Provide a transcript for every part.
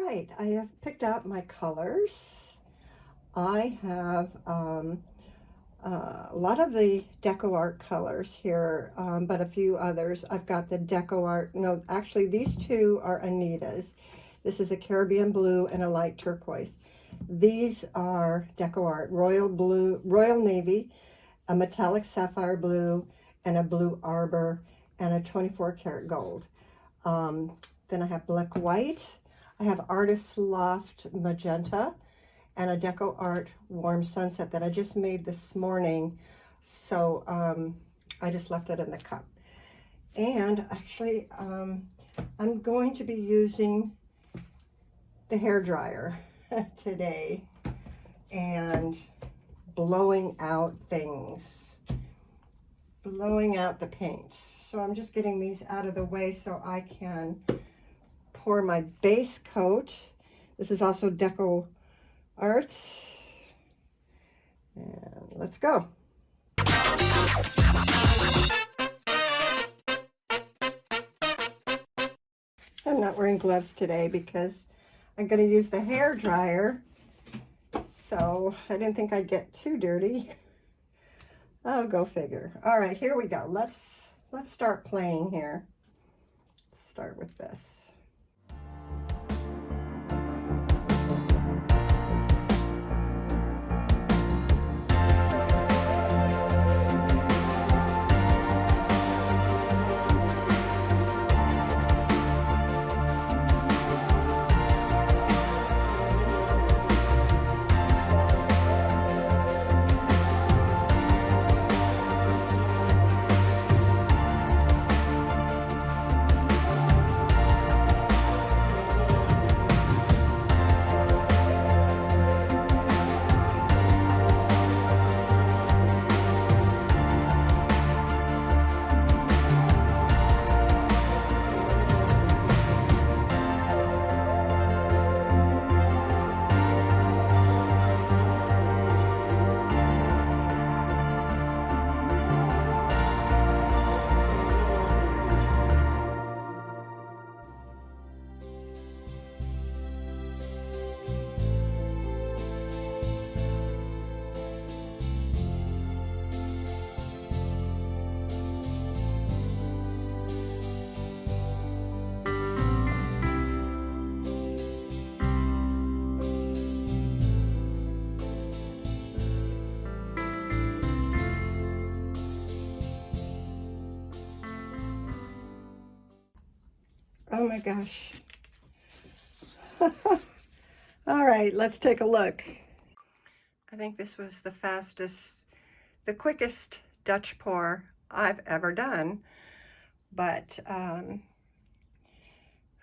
right, I have picked out my colors. I have a lot of the DecoArt colors here, but a few others. I've got the DecoArt, no, actually these two are Anita's. This is a Caribbean blue and a light turquoise. These are DecoArt, royal blue, royal navy, a metallic sapphire blue, and a blue arbor, and a 24 karat gold. Then I have black white. I have Artisan Loft magenta, and a DecoArt warm sunset that I just made this morning. So I just left it in the cup. And actually, I'm going to be using the hair dryer today and blowing out things, blowing out the paint. So I'm just getting these out of the way so I can pour my base coat. This is also DecoArt. And let's go. I'm not wearing gloves today because I'm going to use the hair dryer. So I didn't think I'd get too dirty. Oh, go figure. All right, here we go. Let's start playing here. Let's start with this. Oh my gosh. All right, let's take a look. I think this was the quickest Dutch pour I've ever done. But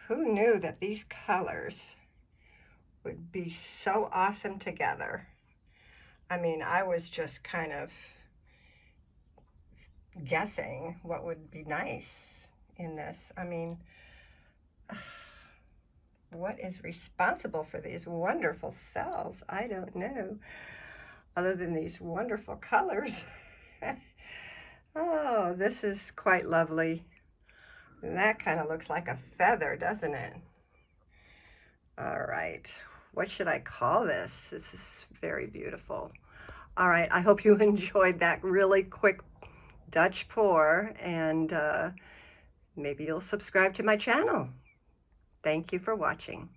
who knew that these colors would be so awesome together? I mean, I was just kind of guessing what would be nice in this. I mean, what is responsible for these wonderful cells? I don't know, other than these wonderful colors. Oh, this is quite lovely. And that kind of looks like a feather, doesn't it? All right, what should I call this? This is very beautiful. All right, I hope you enjoyed that really quick Dutch pour, and maybe you'll subscribe to my channel. Thank you for watching.